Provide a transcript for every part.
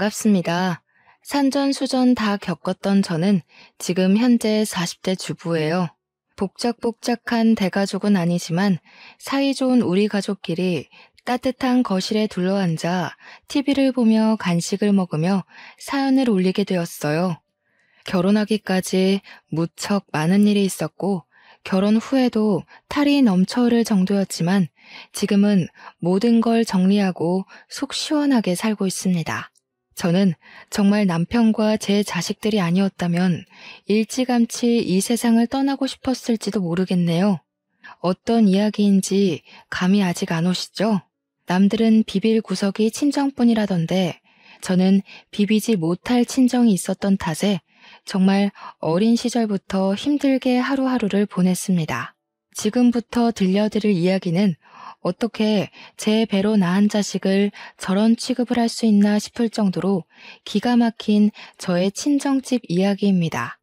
반갑습니다. 산전수전 다 겪었던 저는 지금 현재 40대 주부예요. 복작복작한 대가족은 아니지만 사이좋은 우리 가족끼리 따뜻한 거실에 둘러앉아 TV를 보며 간식을 먹으며 사연을 올리게 되었어요. 결혼하기까지 무척 많은 일이 있었고 결혼 후에도 탈이 넘쳐 흐를 정도였지만 지금은 모든 걸 정리하고 속 시원하게 살고 있습니다. 저는 정말 남편과 제 자식들이 아니었다면 일찌감치 이 세상을 떠나고 싶었을지도 모르겠네요. 어떤 이야기인지 감이 아직 안 오시죠? 남들은 비빌 구석이 친정뿐이라던데 저는 비비지 못할 친정이 있었던 탓에 정말 어린 시절부터 힘들게 하루하루를 보냈습니다. 지금부터 들려드릴 이야기는 어떻게 제 배로 낳은 자식을 저런 취급을 할 수 있나 싶을 정도로 기가 막힌 저의 친정집 이야기입니다.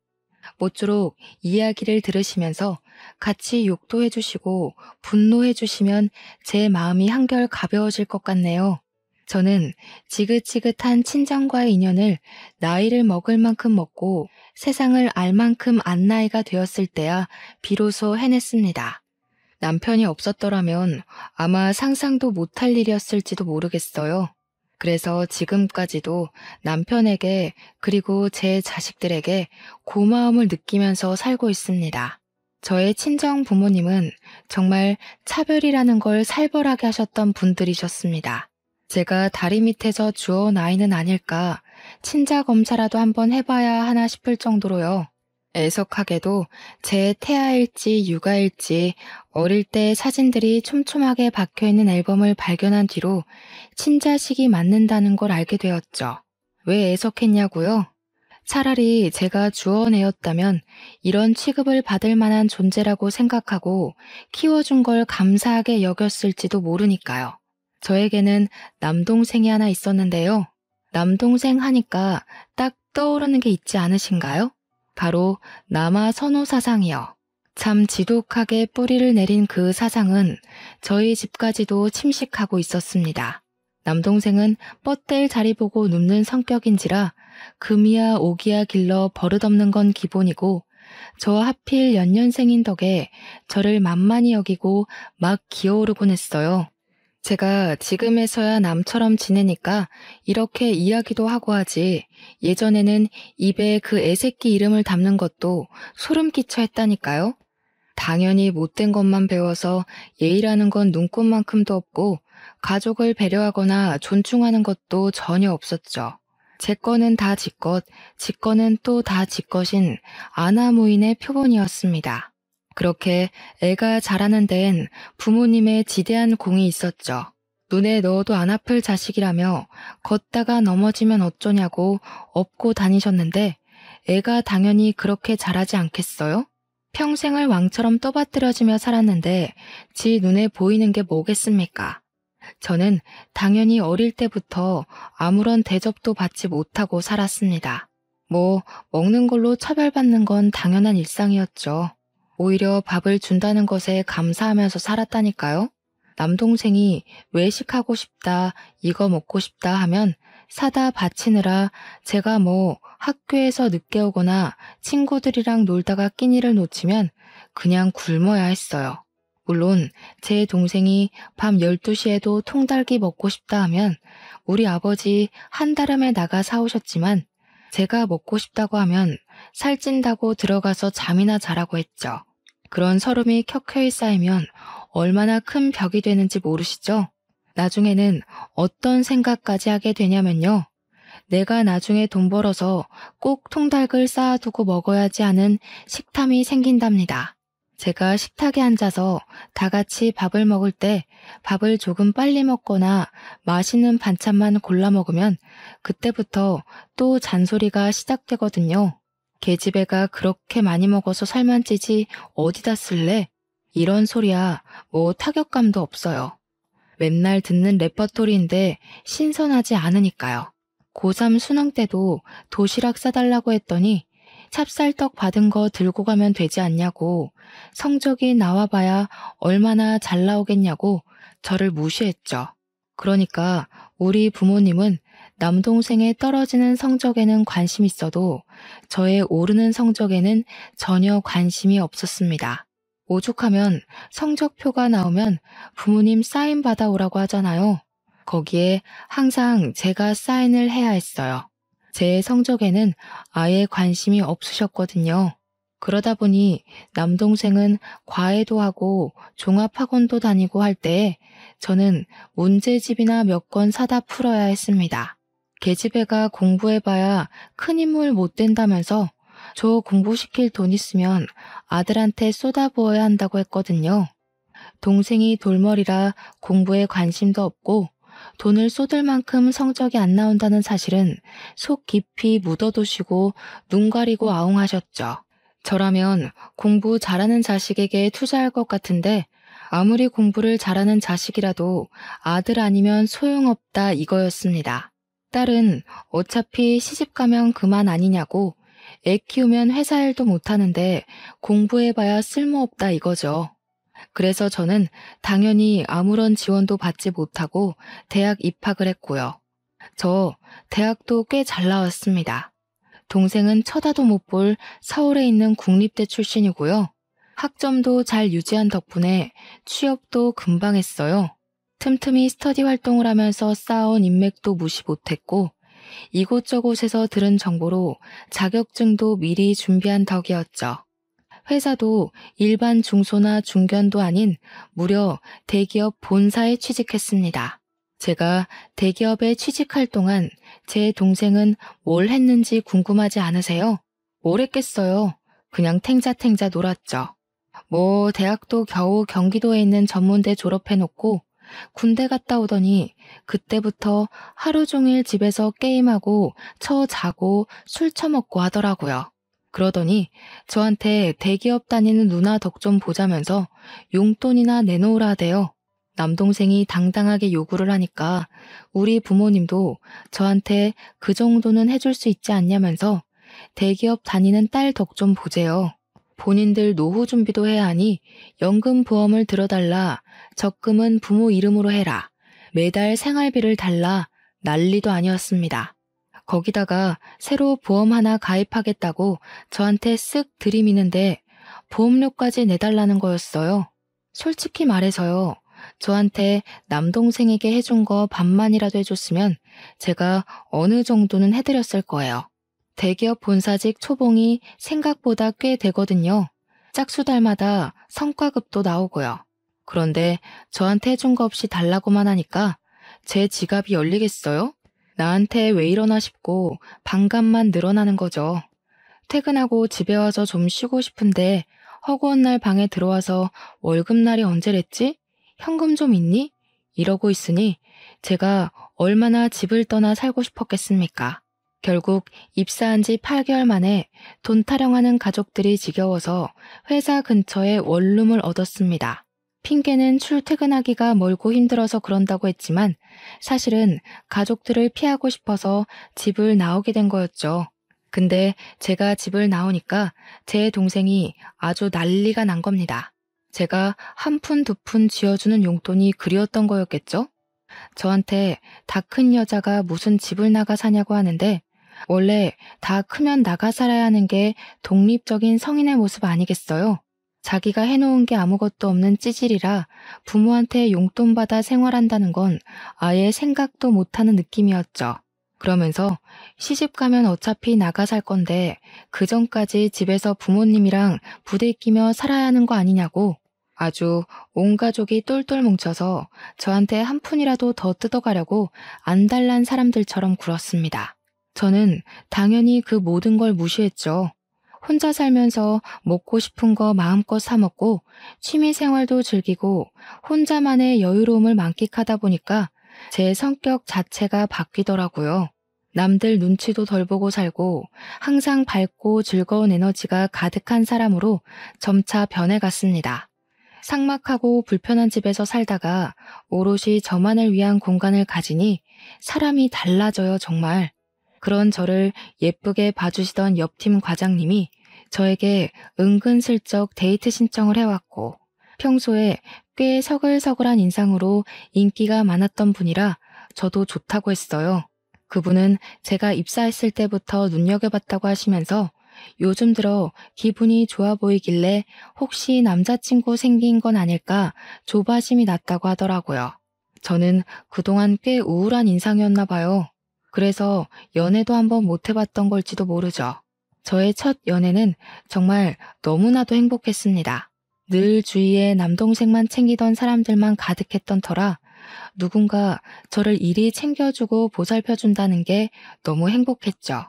모쪼록 이야기를 들으시면서 같이 욕도 해주시고 분노해주시면 제 마음이 한결 가벼워질 것 같네요. 저는 지긋지긋한 친정과의 인연을 나이를 먹을 만큼 먹고 세상을 알 만큼 안 나이가 되었을 때야 비로소 해냈습니다. 남편이 없었더라면 아마 상상도 못할 일이었을지도 모르겠어요. 그래서 지금까지도 남편에게 그리고 제 자식들에게 고마움을 느끼면서 살고 있습니다. 저의 친정 부모님은 정말 차별이라는 걸 살벌하게 하셨던 분들이셨습니다. 제가 다리 밑에서 주워온 아이는 아닐까 친자 검사라도 한번 해봐야 하나 싶을 정도로요. 애석하게도 제 태아일지 육아일지 어릴 때 사진들이 촘촘하게 박혀있는 앨범을 발견한 뒤로 친자식이 맞는다는 걸 알게 되었죠. 왜 애석했냐고요? 차라리 제가 주워내었다면 이런 취급을 받을 만한 존재라고 생각하고 키워준 걸 감사하게 여겼을지도 모르니까요. 저에게는 남동생이 하나 있었는데요. 남동생 하니까 딱 떠오르는 게 있지 않으신가요? 바로 남아 선호 사상이요. 참 지독하게 뿌리를 내린 그 사상은 저희 집까지도 침식하고 있었습니다. 남동생은 뻗댈 자리 보고 눕는 성격인지라 금이야 오기야 길러 버릇없는 건 기본이고 저와 하필 연년생인 덕에 저를 만만히 여기고 막 기어오르곤 했어요. 제가 지금에서야 남처럼 지내니까 이렇게 이야기도 하고 하지 예전에는 입에 그 애새끼 이름을 담는 것도 소름 끼쳐 했다니까요. 당연히 못된 것만 배워서 예의라는 건 눈꽃만큼도 없고 가족을 배려하거나 존중하는 것도 전혀 없었죠. 제 거는 다 지 것, 지 거는 또 다 지 것인 아나무인의 표본이었습니다. 그렇게 애가 자라는 데엔 부모님의 지대한 공이 있었죠. 눈에 넣어도 안 아플 자식이라며 걷다가 넘어지면 어쩌냐고 업고 다니셨는데 애가 당연히 그렇게 자라지 않겠어요? 평생을 왕처럼 떠받들여지며 살았는데 지 눈에 보이는 게 뭐겠습니까? 저는 당연히 어릴 때부터 아무런 대접도 받지 못하고 살았습니다. 먹는 걸로 차별받는 건 당연한 일상이었죠. 오히려 밥을 준다는 것에 감사하면서 살았다니까요. 남동생이 외식하고 싶다, 이거 먹고 싶다 하면 사다 바치느라 제가 학교에서 늦게 오거나 친구들이랑 놀다가 끼니를 놓치면 그냥 굶어야 했어요. 물론 제 동생이 밤 12시에도 통닭이 먹고 싶다 하면 우리 아버지 한달음에 나가 사오셨지만 제가 먹고 싶다고 하면 살찐다고 들어가서 잠이나 자라고 했죠. 그런 서름이 켜켜이 쌓이면 얼마나 큰 벽이 되는지 모르시죠? 나중에는 어떤 생각까지 하게 되냐면요. 내가 나중에 돈 벌어서 꼭 통닭을 쌓아두고 먹어야지 하는 식탐이 생긴답니다. 제가 식탁에 앉아서 다 같이 밥을 먹을 때 밥을 조금 빨리 먹거나 맛있는 반찬만 골라 먹으면 그때부터 또 잔소리가 시작되거든요. 계집애가 그렇게 많이 먹어서 살만 찌지 어디다 쓸래? 이런 소리야 타격감도 없어요. 맨날 듣는 레퍼토리인데 신선하지 않으니까요. 고3 수능 때도 도시락 싸달라고 했더니 찹쌀떡 받은 거 들고 가면 되지 않냐고 성적이 나와봐야 얼마나 잘 나오겠냐고 저를 무시했죠. 그러니까 우리 부모님은 남동생의 떨어지는 성적에는 관심 있어도 저의 오르는 성적에는 전혀 관심이 없었습니다. 오죽하면 성적표가 나오면 부모님 사인 받아오라고 하잖아요. 거기에 항상 제가 사인을 해야 했어요. 제 성적에는 아예 관심이 없으셨거든요. 그러다 보니 남동생은 과외도 하고 종합학원도 다니고 할 때에 저는 문제집이나 몇 권 사다 풀어야 했습니다. 계집애가 공부해봐야 큰 인물 못 된다면서 저 공부시킬 돈 있으면 아들한테 쏟아부어야 한다고 했거든요. 동생이 돌머리라 공부에 관심도 없고 돈을 쏟을 만큼 성적이 안 나온다는 사실은 속 깊이 묻어두시고 눈 가리고 아웅하셨죠. 저라면 공부 잘하는 자식에게 투자할 것 같은데 아무리 공부를 잘하는 자식이라도 아들 아니면 소용없다 이거였습니다. 딸은 어차피 시집가면 그만 아니냐고 애 키우면 회사 일도 못하는데 공부해봐야 쓸모없다 이거죠. 그래서 저는 당연히 아무런 지원도 받지 못하고 대학 입학을 했고요. 저 대학도 꽤 잘 나왔습니다. 동생은 쳐다도 못 볼 서울에 있는 국립대 출신이고요. 학점도 잘 유지한 덕분에 취업도 금방 했어요. 틈틈이 스터디 활동을 하면서 쌓아온 인맥도 무시 못했고 이곳저곳에서 들은 정보로 자격증도 미리 준비한 덕이었죠. 회사도 일반 중소나 중견도 아닌 무려 대기업 본사에 취직했습니다. 제가 대기업에 취직할 동안 제 동생은 뭘 했는지 궁금하지 않으세요? 뭘 했겠어요? 그냥 탱자탱자 놀았죠. 대학도 겨우 경기도에 있는 전문대 졸업해놓고 군대 갔다 오더니 그때부터 하루 종일 집에서 게임하고 자고 술 처먹고 하더라고요. 그러더니 저한테 대기업 다니는 누나 덕 좀 보자면서 용돈이나 내놓으라 하대요. 남동생이 당당하게 요구를 하니까 우리 부모님도 저한테 그 정도는 해줄 수 있지 않냐면서 대기업 다니는 딸 덕 좀 보재요. 본인들 노후 준비도 해야 하니 연금 보험을 들어달라. 적금은 부모 이름으로 해라. 매달 생활비를 달라. 난리도 아니었습니다. 거기다가 새로 보험 하나 가입하겠다고 저한테 쓱 들이미는데 보험료까지 내달라는 거였어요. 솔직히 말해서요. 저한테 남동생에게 해준 거 반만이라도 해줬으면 제가 어느 정도는 해드렸을 거예요. 대기업 본사직 초봉이 생각보다 꽤 되거든요. 짝수달마다 성과급도 나오고요. 그런데 저한테 해준 거 없이 달라고만 하니까 제 지갑이 열리겠어요? 나한테 왜 이러나 싶고 반감만 늘어나는 거죠. 퇴근하고 집에 와서 좀 쉬고 싶은데 허구한 날 방에 들어와서 월급날이 언제랬지? 현금 좀 있니? 이러고 있으니 제가 얼마나 집을 떠나 살고 싶었겠습니까? 결국 입사한 지 8개월 만에 돈 타령하는 가족들이 지겨워서 회사 근처에 원룸을 얻었습니다. 핑계는 출퇴근하기가 멀고 힘들어서 그런다고 했지만 사실은 가족들을 피하고 싶어서 집을 나오게 된 거였죠. 근데 제가 집을 나오니까 제 동생이 아주 난리가 난 겁니다. 제가 한 푼 두 푼 쥐어주는 용돈이 그리웠던 거였겠죠? 저한테 다 큰 여자가 무슨 집을 나가 사냐고 하는데 원래 다 크면 나가 살아야 하는 게 독립적인 성인의 모습 아니겠어요? 자기가 해놓은 게 아무것도 없는 찌질이라 부모한테 용돈 받아 생활한다는 건 아예 생각도 못하는 느낌이었죠. 그러면서 시집가면 어차피 나가 살 건데 그 전까지 집에서 부모님이랑 부대끼며 살아야 하는 거 아니냐고 아주 온 가족이 똘똘 뭉쳐서 저한테 한 푼이라도 더 뜯어가려고 안달난 사람들처럼 굴었습니다. 저는 당연히 그 모든 걸 무시했죠. 혼자 살면서 먹고 싶은 거 마음껏 사 먹고 취미 생활도 즐기고 혼자만의 여유로움을 만끽하다 보니까 제 성격 자체가 바뀌더라고요. 남들 눈치도 덜 보고 살고 항상 밝고 즐거운 에너지가 가득한 사람으로 점차 변해갔습니다. 삭막하고 불편한 집에서 살다가 오롯이 저만을 위한 공간을 가지니 사람이 달라져요, 정말. 그런 저를 예쁘게 봐주시던 옆팀 과장님이 저에게 은근슬쩍 데이트 신청을 해왔고 평소에 꽤 서글서글한 인상으로 인기가 많았던 분이라 저도 좋다고 했어요. 그분은 제가 입사했을 때부터 눈여겨봤다고 하시면서 요즘 들어 기분이 좋아 보이길래 혹시 남자친구 생긴 건 아닐까 조바심이 났다고 하더라고요. 저는 그동안 꽤 우울한 인상이었나 봐요. 그래서 연애도 한번 못 해봤던 걸지도 모르죠. 저의 첫 연애는 정말 너무나도 행복했습니다. 늘 주위에 남동생만 챙기던 사람들만 가득했던 터라 누군가 저를 이리 챙겨주고 보살펴준다는 게 너무 행복했죠.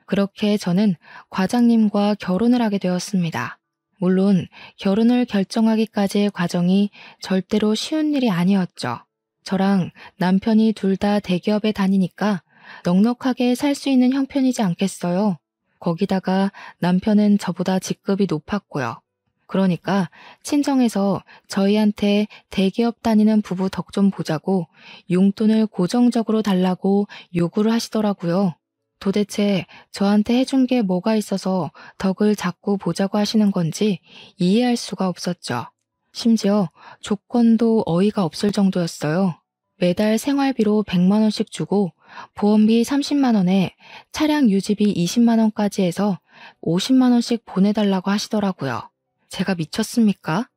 그렇게 저는 과장님과 결혼을 하게 되었습니다. 물론 결혼을 결정하기까지의 과정이 절대로 쉬운 일이 아니었죠. 저랑 남편이 둘 다 대기업에 다니니까 넉넉하게 살 수 있는 형편이지 않겠어요. 거기다가 남편은 저보다 직급이 높았고요. 그러니까 친정에서 저희한테 대기업 다니는 부부 덕 좀 보자고 용돈을 고정적으로 달라고 요구를 하시더라고요. 도대체 저한테 해준 게 뭐가 있어서 덕을 자꾸 보자고 하시는 건지 이해할 수가 없었죠. 심지어 조건도 어이가 없을 정도였어요. 매달 생활비로 100만 원씩 주고 보험비 30만 원에 차량 유지비 20만 원까지 해서 50만 원씩 보내달라고 하시더라고요. 제가 미쳤습니까?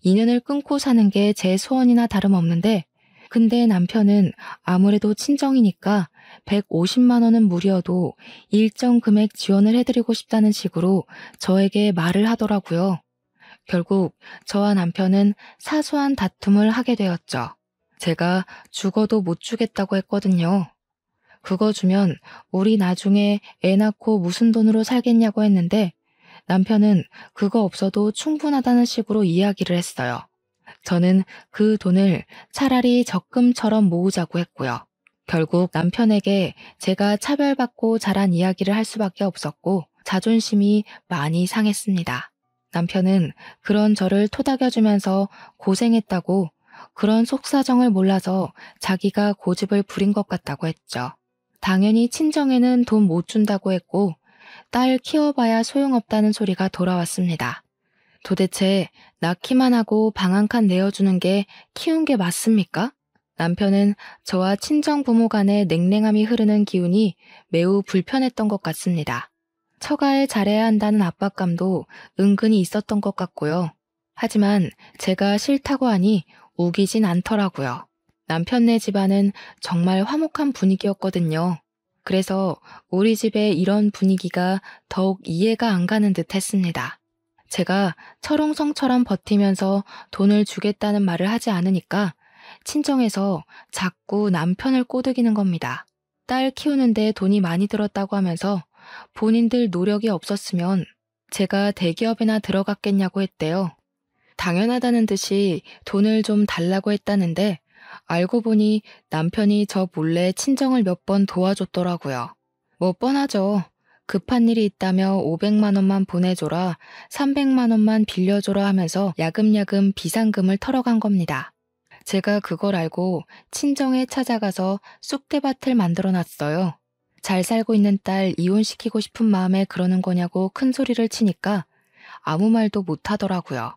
인연을 끊고 사는 게 제 소원이나 다름없는데 근데 남편은 아무래도 친정이니까 150만 원은 무리여도 일정 금액 지원을 해드리고 싶다는 식으로 저에게 말을 하더라고요. 결국 저와 남편은 사소한 다툼을 하게 되었죠. 제가 죽어도 못 주겠다고 했거든요. 그거 주면 우리 나중에 애 낳고 무슨 돈으로 살겠냐고 했는데 남편은 그거 없어도 충분하다는 식으로 이야기를 했어요. 저는 그 돈을 차라리 적금처럼 모으자고 했고요. 결국 남편에게 제가 차별받고 자란 이야기를 할 수밖에 없었고 자존심이 많이 상했습니다. 남편은 그런 저를 토닥여주면서 고생했다고 그런 속사정을 몰라서 자기가 고집을 부린 것 같다고 했죠. 당연히 친정에는 돈 못 준다고 했고 딸 키워봐야 소용없다는 소리가 돌아왔습니다. 도대체 낳기만 하고 방 한 칸 내어주는 게 키운 게 맞습니까? 남편은 저와 친정 부모 간의 냉랭함이 흐르는 기운이 매우 불편했던 것 같습니다. 처가에 잘해야 한다는 압박감도 은근히 있었던 것 같고요. 하지만 제가 싫다고 하니 우기진 않더라고요. 남편네 집안은 정말 화목한 분위기였거든요. 그래서 우리 집의 이런 분위기가 더욱 이해가 안 가는 듯 했습니다. 제가 철옹성처럼 버티면서 돈을 주겠다는 말을 하지 않으니까 친정에서 자꾸 남편을 꼬드기는 겁니다. 딸 키우는데 돈이 많이 들었다고 하면서 본인들 노력이 없었으면 제가 대기업이나 들어갔겠냐고 했대요. 당연하다는 듯이 돈을 좀 달라고 했다는데 알고 보니 남편이 저 몰래 친정을 몇 번 도와줬더라고요. 뭐 뻔하죠. 급한 일이 있다며 500만 원만 보내줘라, 300만 원만 빌려줘라 하면서 야금야금 비상금을 털어간 겁니다. 제가 그걸 알고 친정에 찾아가서 쑥대밭을 만들어놨어요. 잘 살고 있는 딸 이혼시키고 싶은 마음에 그러는 거냐고 큰 소리를 치니까 아무 말도 못 하더라고요.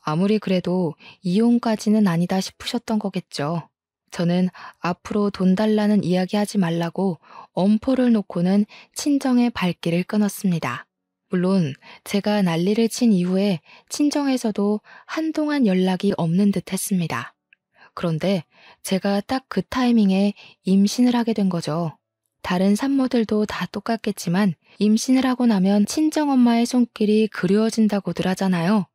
아무리 그래도 이혼까지는 아니다 싶으셨던 거겠죠. 저는 앞으로 돈 달라는 이야기 하지 말라고 엄포를 놓고는 친정의 발길을 끊었습니다. 물론 제가 난리를 친 이후에 친정에서도 한동안 연락이 없는 듯 했습니다. 그런데 제가 딱 그 타이밍에 임신을 하게 된 거죠. 다른 산모들도 다 똑같겠지만 임신을 하고 나면 친정엄마의 손길이 그리워진다고들 하잖아요.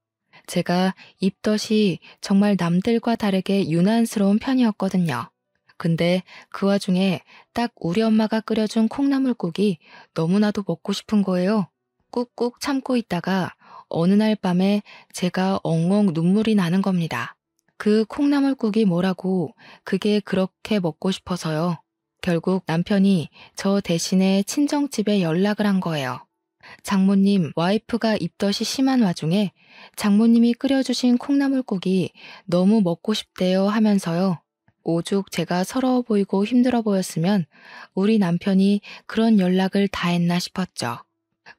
제가 입덧이 정말 남들과 다르게 유난스러운 편이었거든요. 근데 그 와중에 딱 우리 엄마가 끓여준 콩나물국이 너무나도 먹고 싶은 거예요. 꾹꾹 참고 있다가 어느 날 밤에 제가 엉엉 눈물이 나는 겁니다. 그 콩나물국이 뭐라고 그게 그렇게 먹고 싶어서요. 결국 남편이 저 대신에 친정집에 연락을 한 거예요. 장모님, 와이프가 입덧이 심한 와중에 장모님이 끓여주신 콩나물국이 너무 먹고 싶대요 하면서요. 오죽 제가 서러워 보이고 힘들어 보였으면 우리 남편이 그런 연락을 다 했나 싶었죠.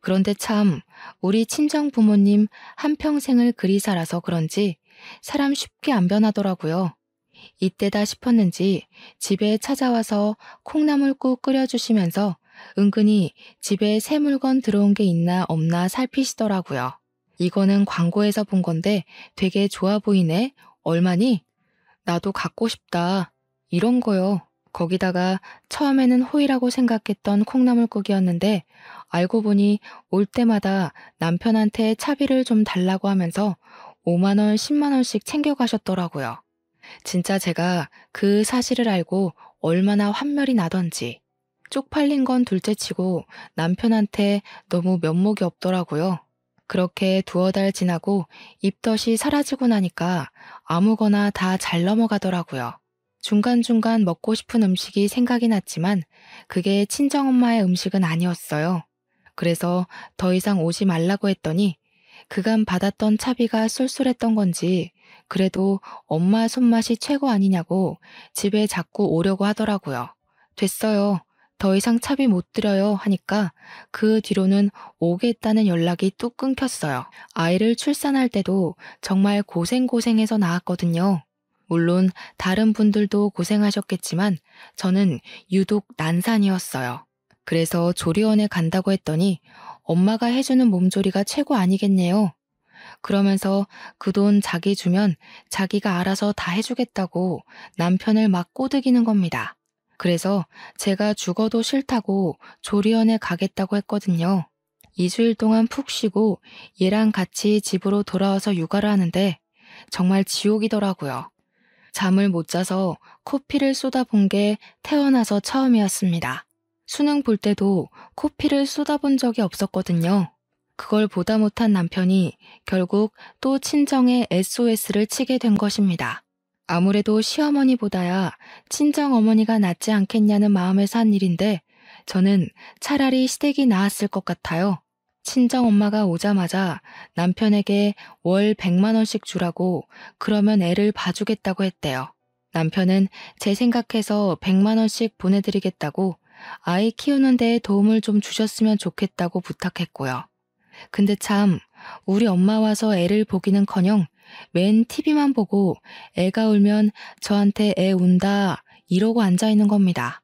그런데 참 우리 친정 부모님 한평생을 그리 살아서 그런지 사람 쉽게 안 변하더라고요. 이때다 싶었는지 집에 찾아와서 콩나물국 끓여주시면서 은근히 집에 새 물건 들어온 게 있나 없나 살피시더라고요. 이거는 광고에서 본 건데 되게 좋아 보이네. 얼마니? 나도 갖고 싶다. 이런 거요. 거기다가 처음에는 호의라고 생각했던 콩나물국이었는데 알고 보니 올 때마다 남편한테 차비를 좀 달라고 하면서 5만 원, 10만 원씩 챙겨가셨더라고요. 진짜 제가 그 사실을 알고 얼마나 환멸이 나던지. 쪽팔린 건 둘째치고 남편한테 너무 면목이 없더라고요. 그렇게 두어 달 지나고 입덧이 사라지고 나니까 아무거나 다 잘 넘어가더라고요. 중간중간 먹고 싶은 음식이 생각이 났지만 그게 친정엄마의 음식은 아니었어요. 그래서 더 이상 오지 말라고 했더니 그간 받았던 차비가 쏠쏠했던 건지 그래도 엄마 손맛이 최고 아니냐고 집에 자꾸 오려고 하더라고요. 됐어요. 더 이상 차비 못 드려요 하니까 그 뒤로는 오겠다는 연락이 뚝 끊겼어요. 아이를 출산할 때도 정말 고생해서 낳았거든요. 물론 다른 분들도 고생하셨겠지만 저는 유독 난산이었어요. 그래서 조리원에 간다고 했더니 엄마가 해주는 몸조리가 최고 아니겠네요. 그러면서 그 돈 자기 주면 자기가 알아서 다 해주겠다고 남편을 막 꼬드기는 겁니다. 그래서 제가 죽어도 싫다고 조리원에 가겠다고 했거든요. 2주일 동안 푹 쉬고 얘랑 같이 집으로 돌아와서 육아를 하는데 정말 지옥이더라고요. 잠을 못 자서 코피를 쏟아본 게 태어나서 처음이었습니다. 수능 볼 때도 코피를 쏟아본 적이 없었거든요. 그걸 보다 못한 남편이 결국 또 친정에 SOS를 치게 된 것입니다. 아무래도 시어머니보다야 친정어머니가 낫지 않겠냐는 마음에서 한 일인데 저는 차라리 시댁이 나았을 것 같아요. 친정엄마가 오자마자 남편에게 월 100만 원씩 주라고 그러면 애를 봐주겠다고 했대요. 남편은 제 생각해서 100만 원씩 보내드리겠다고 아이 키우는 데에 도움을 좀 주셨으면 좋겠다고 부탁했고요. 근데 참 우리 엄마 와서 애를 보기는커녕 맨 TV만 보고 애가 울면 저한테 애 운다 이러고 앉아있는 겁니다.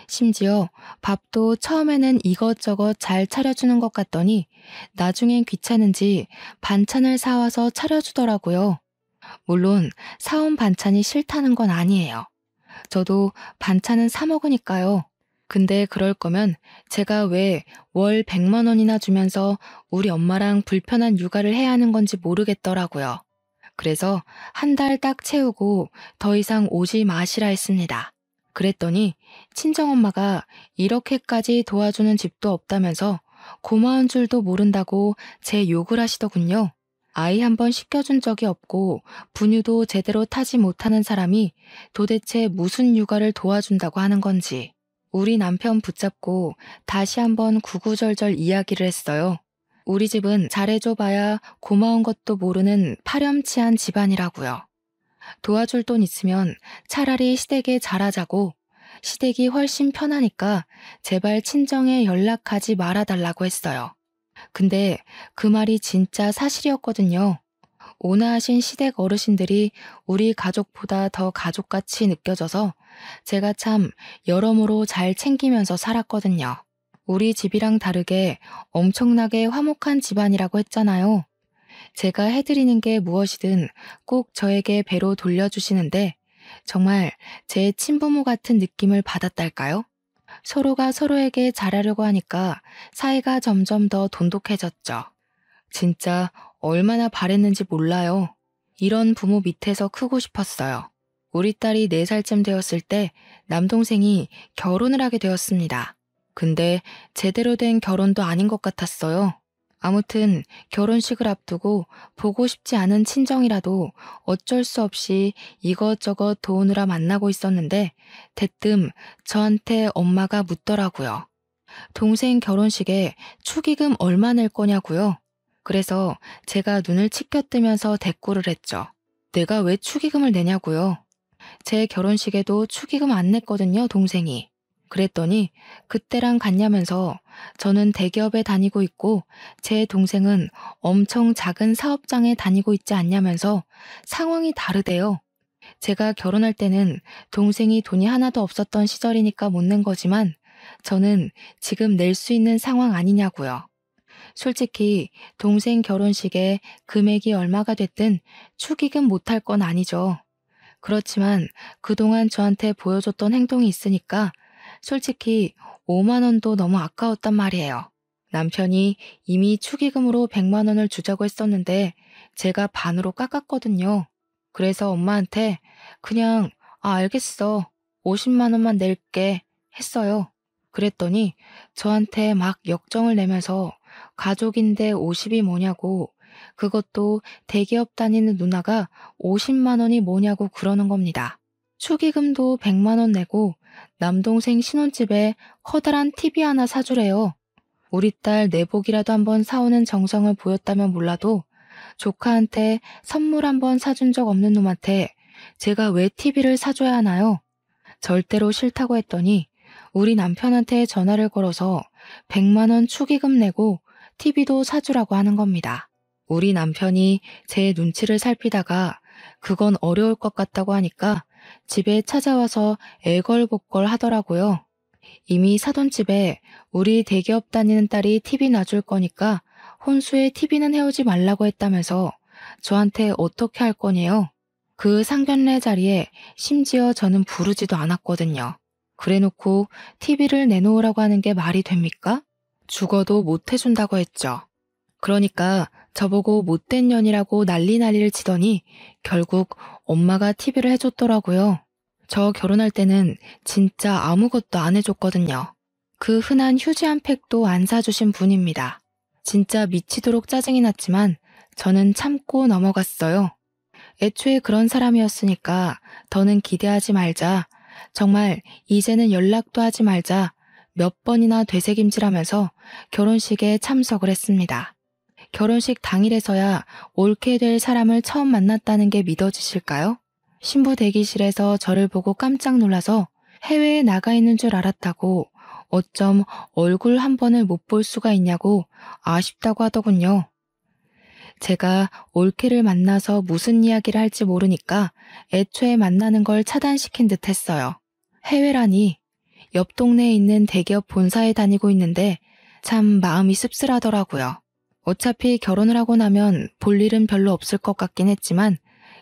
심지어 밥도 처음에는 이것저것 잘 차려주는 것 같더니 나중엔 귀찮은지 반찬을 사와서 차려주더라고요. 물론 사온 반찬이 싫다는 건 아니에요. 저도 반찬은 사 먹으니까요. 근데 그럴 거면 제가 왜 월 100만 원이나 주면서 우리 엄마랑 불편한 육아를 해야 하는 건지 모르겠더라고요. 그래서 한 달 딱 채우고 더 이상 오지 마시라 했습니다. 그랬더니 친정엄마가 이렇게까지 도와주는 집도 없다면서 고마운 줄도 모른다고 제 욕을 하시더군요. 아이 한 번 시켜준 적이 없고 분유도 제대로 타지 못하는 사람이 도대체 무슨 육아를 도와준다고 하는 건지. 우리 남편 붙잡고 다시 한번 구구절절 이야기를 했어요. 우리 집은 잘해줘봐야 고마운 것도 모르는 파렴치한 집안이라고요. 도와줄 돈 있으면 차라리 시댁에 잘하자고 시댁이 훨씬 편하니까 제발 친정에 연락하지 말아달라고 했어요. 근데 그 말이 진짜 사실이었거든요. 온화하신 시댁 어르신들이 우리 가족보다 더 가족같이 느껴져서 제가 참 여러모로 잘 챙기면서 살았거든요. 우리 집이랑 다르게 엄청나게 화목한 집안이라고 했잖아요. 제가 해드리는 게 무엇이든 꼭 저에게 배로 돌려주시는데 정말 제 친부모 같은 느낌을 받았달까요? 서로가 서로에게 잘하려고 하니까 사이가 점점 더 돈독해졌죠. 진짜 얼마나 바랬는지 몰라요. 이런 부모 밑에서 크고 싶었어요. 우리 딸이 4살쯤 되었을 때 남동생이 결혼을 하게 되었습니다. 근데 제대로 된 결혼도 아닌 것 같았어요. 아무튼 결혼식을 앞두고 보고 싶지 않은 친정이라도 어쩔 수 없이 이것저것 도우느라 만나고 있었는데 대뜸 저한테 엄마가 묻더라고요. 동생 결혼식에 축의금 얼마 낼 거냐고요. 그래서 제가 눈을 치켜뜨면서 대꾸를 했죠. 내가 왜 축의금을 내냐고요. 제 결혼식에도 축의금 안 냈거든요, 동생이. 그랬더니 그때랑 같냐면서 저는 대기업에 다니고 있고 제 동생은 엄청 작은 사업장에 다니고 있지 않냐면서 상황이 다르대요. 제가 결혼할 때는 동생이 돈이 하나도 없었던 시절이니까 못 낸 거지만 저는 지금 낼 수 있는 상황 아니냐고요. 솔직히 동생 결혼식에 금액이 얼마가 됐든 축의금 못할 건 아니죠. 그렇지만 그동안 저한테 보여줬던 행동이 있으니까 솔직히 5만 원도 너무 아까웠단 말이에요. 남편이 이미 축의금으로 100만 원을 주자고 했었는데 제가 반으로 깎았거든요. 그래서 엄마한테 그냥 알겠어. 50만 원만 낼게 했어요. 그랬더니 저한테 막 역정을 내면서 가족인데 50이 뭐냐고, 그것도 대기업 다니는 누나가 50만 원이 뭐냐고 그러는 겁니다. 축의금도 100만 원 내고 남동생 신혼집에 커다란 TV 하나 사주래요. 우리 딸 내복이라도 한번 사오는 정성을 보였다면 몰라도 조카한테 선물 한번 사준 적 없는 놈한테 제가 왜 TV를 사줘야 하나요? 절대로 싫다고 했더니 우리 남편한테 전화를 걸어서 100만 원 축의금 내고 TV도 사주라고 하는 겁니다. 우리 남편이 제 눈치를 살피다가 그건 어려울 것 같다고 하니까 집에 찾아와서 애걸복걸 하더라고요. 이미 사돈 집에 우리 대기업 다니는 딸이 TV 놔줄 거니까 혼수에 TV는 해오지 말라고 했다면서 저한테 어떻게 할 거냐요? 그 상견례 자리에 심지어 저는 부르지도 않았거든요. 그래놓고 TV를 내놓으라고 하는 게 말이 됩니까? 죽어도 못 해준다고 했죠. 그러니까 저보고 못된 년이라고 난리를 치더니 결국 엄마가 TV를 해줬더라고요. 저 결혼할 때는 진짜 아무것도 안 해줬거든요. 그 흔한 휴지 한 팩도 안 사주신 분입니다. 진짜 미치도록 짜증이 났지만 저는 참고 넘어갔어요. 애초에 그런 사람이었으니까 더는 기대하지 말자. 정말 이제는 연락도 하지 말자. 몇 번이나 되새김질하면서 결혼식에 참석을 했습니다. 결혼식 당일에서야 옳게 될 사람을 처음 만났다는 게 믿어지실까요? 신부 대기실에서 저를 보고 깜짝 놀라서 해외에 나가 있는 줄 알았다고, 어쩜 얼굴 한 번을 못 볼 수가 있냐고 아쉽다고 하더군요. 제가 올케를 만나서 무슨 이야기를 할지 모르니까 애초에 만나는 걸 차단시킨 듯 했어요. 해외라니, 옆 동네에 있는 대기업 본사에 다니고 있는데 참 마음이 씁쓸하더라고요. 어차피 결혼을 하고 나면 볼 일은 별로 없을 것 같긴 했지만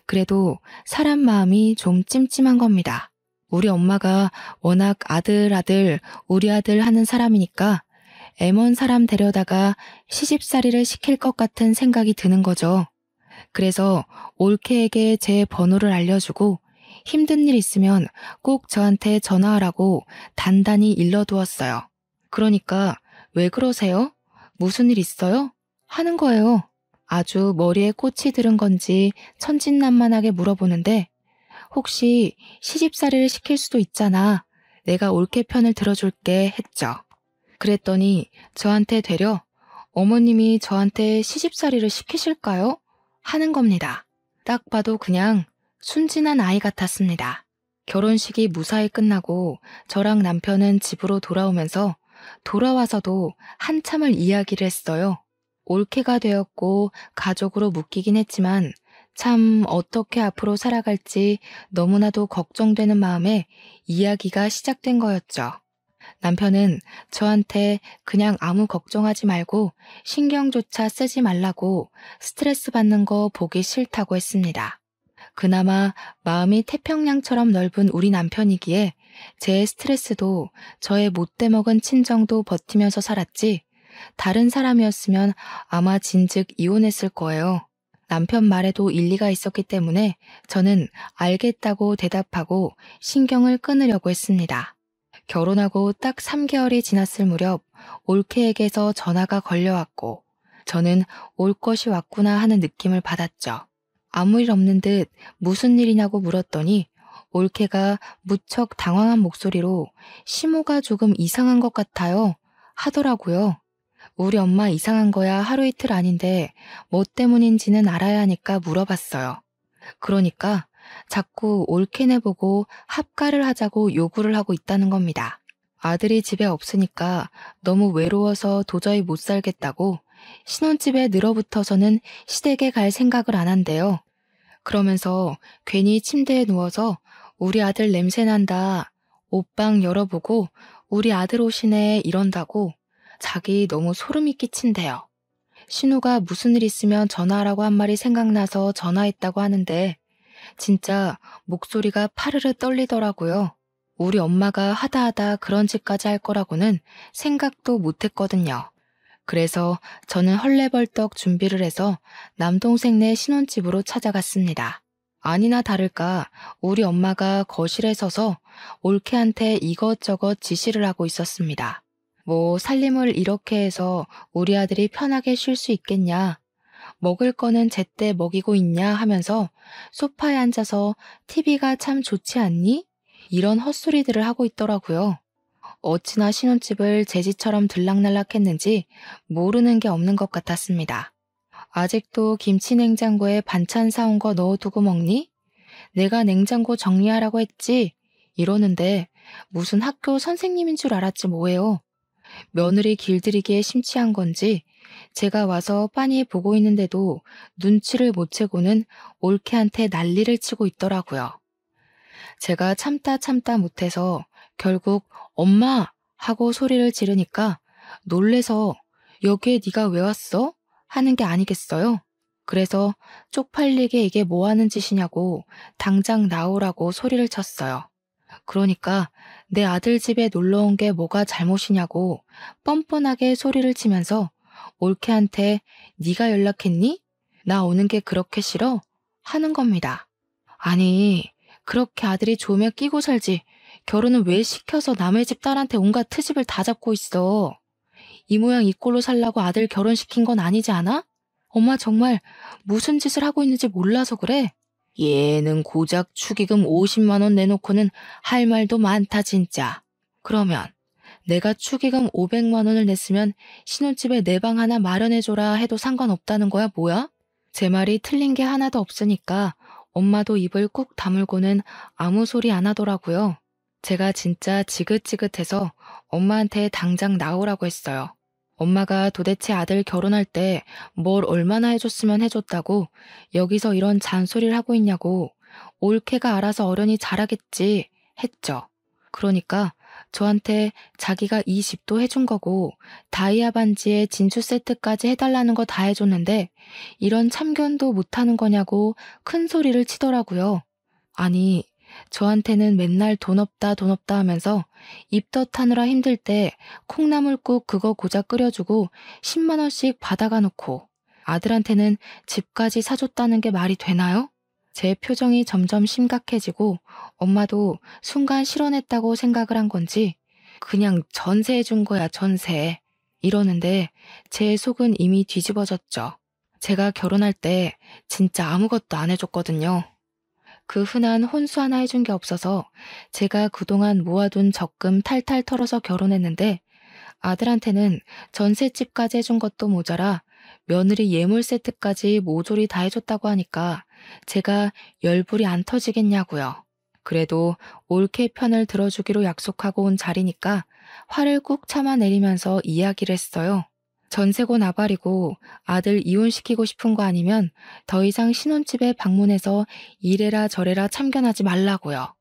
그래도 사람 마음이 좀 찜찜한 겁니다. 우리 엄마가 워낙 아들 우리 아들 하는 사람이니까 애먼 사람 데려다가 시집살이를 시킬 것 같은 생각이 드는 거죠. 그래서 올케에게 제 번호를 알려주고 힘든 일 있으면 꼭 저한테 전화하라고 단단히 일러두었어요. 그러니까 왜 그러세요? 무슨 일 있어요? 하는 거예요. 아주 머리에 꽃이 들은 건지 천진난만하게 물어보는데 혹시 시집살이를 시킬 수도 있잖아. 내가 올케 편을 들어줄게 했죠. 그랬더니 저한테 되려 어머님이 저한테 시집살이를 시키실까요? 하는 겁니다. 딱 봐도 그냥 순진한 아이 같았습니다. 결혼식이 무사히 끝나고 저랑 남편은 집으로 돌아오면서 돌아와서도 한참을 이야기를 했어요. 올케가 되었고 가족으로 묶이긴 했지만 참 어떻게 앞으로 살아갈지 너무나도 걱정되는 마음에 이야기가 시작된 거였죠. 남편은 저한테 그냥 아무 걱정하지 말고 신경조차 쓰지 말라고 스트레스 받는 거 보기 싫다고 했습니다. 그나마 마음이 태평양처럼 넓은 우리 남편이기에 제 스트레스도 저의 못돼 먹은 친정도 버티면서 살았지 다른 사람이었으면 아마 진즉 이혼했을 거예요. 남편 말에도 일리가 있었기 때문에 저는 알겠다고 대답하고 신경을 끊으려고 했습니다. 결혼하고 딱 3개월이 지났을 무렵 올케에게서 전화가 걸려왔고 저는 올 것이 왔구나 하는 느낌을 받았죠. 아무 일 없는 듯 무슨 일이냐고 물었더니 올케가 무척 당황한 목소리로 시모가 조금 이상한 것 같아요 하더라고요. 우리 엄마 이상한 거야 하루 이틀 아닌데 뭐 때문인지는 알아야 하니까 물어봤어요. 그러니까 자꾸 올케네 보고 합가를 하자고 요구를 하고 있다는 겁니다. 아들이 집에 없으니까 너무 외로워서 도저히 못 살겠다고 신혼집에 늘어붙어서는 시댁에 갈 생각을 안 한대요. 그러면서 괜히 침대에 누워서 우리 아들 냄새 난다. 옷방 열어보고 우리 아들 오시네 이런다고 자기 너무 소름이 끼친대요. 신우가 무슨 일 있으면 전화하라고 한 말이 생각나서 전화했다고 하는데 진짜 목소리가 파르르 떨리더라고요. 우리 엄마가 하다 그런 짓까지 할 거라고는 생각도 못했거든요. 그래서 저는 헐레벌떡 준비를 해서 남동생네 신혼집으로 찾아갔습니다. 아니나 다를까 우리 엄마가 거실에 서서 올케한테 이것저것 지시를 하고 있었습니다. 뭐 살림을 이렇게 해서 우리 아들이 편하게 쉴 수 있겠냐, 먹을 거는 제때 먹이고 있냐 하면서 소파에 앉아서 TV가 참 좋지 않니? 이런 헛소리들을 하고 있더라고요. 어찌나 신혼집을 제 집처럼 들락날락했는지 모르는 게 없는 것 같았습니다. 아직도 김치 냉장고에 반찬 사온 거 넣어두고 먹니? 내가 냉장고 정리하라고 했지? 이러는데 무슨 학교 선생님인 줄 알았지 뭐예요. 며느리 길들이기에 심취한 건지 제가 와서 빤히 보고 있는데도 눈치를 못 채고는 올케한테 난리를 치고 있더라고요. 제가 참다 못해서 결국 엄마 하고 소리를 지르니까 놀래서 여기에 네가 왜 왔어? 하는 게 아니겠어요? 그래서 쪽팔리게 이게 뭐 하는 짓이냐고 당장 나오라고 소리를 쳤어요. 그러니까 내 아들 집에 놀러 온 게 뭐가 잘못이냐고 뻔뻔하게 소리를 치면서 올케한테 네가 연락했니? 나 오는 게 그렇게 싫어? 하는 겁니다. 아니, 그렇게 아들이 좋으면 끼고 살지. 결혼은 왜 시켜서 남의 집 딸한테 온갖 트집을 다 잡고 있어. 이 모양 이 꼴로 살라고 아들 결혼시킨 건 아니지 않아? 엄마 정말 무슨 짓을 하고 있는지 몰라서 그래. 얘는 고작 축의금 50만 원 내놓고는 할 말도 많다 진짜. 그러면 내가 축의금 500만 원을 냈으면 신혼집에 내 방 하나 마련해줘라 해도 상관없다는 거야 뭐야? 제 말이 틀린 게 하나도 없으니까 엄마도 입을 꾹 다물고는 아무 소리 안 하더라고요. 제가 진짜 지긋지긋해서 엄마한테 당장 나오라고 했어요. 엄마가 도대체 아들 결혼할 때 뭘 얼마나 해줬으면 해줬다고 여기서 이런 잔소리를 하고 있냐고, 올케가 알아서 어련히 잘하겠지 했죠. 그러니까 저한테 자기가 이 집도 해준 거고 다이아 반지에 진주 세트까지 해달라는 거 다 해줬는데 이런 참견도 못하는 거냐고 큰 소리를 치더라고요. 아니, 저한테는 맨날 돈 없다 하면서 입덧하느라 힘들 때 콩나물국 그거 고작 끓여주고 10만 원씩 받아가 놓고 아들한테는 집까지 사줬다는 게 말이 되나요? 제 표정이 점점 심각해지고 엄마도 순간 실언했다고 생각을 한 건지 그냥 전세해 준 거야 전세 이러는데 제 속은 이미 뒤집어졌죠. 제가 결혼할 때 진짜 아무것도 안 해줬거든요. 그 흔한 혼수 하나 해준 게 없어서 제가 그동안 모아둔 적금 탈탈 털어서 결혼했는데 아들한테는 전셋집까지 해준 것도 모자라 며느리 예물 세트까지 모조리 다 해줬다고 하니까 제가 열불이 안 터지겠냐고요. 그래도 올케 편을 들어주기로 약속하고 온 자리니까 화를 꾹 참아내리면서 이야기를 했어요. 전세고 나발이고 아들 이혼시키고 싶은 거 아니면 더 이상 신혼집에 방문해서 이래라 저래라 참견하지 말라고요.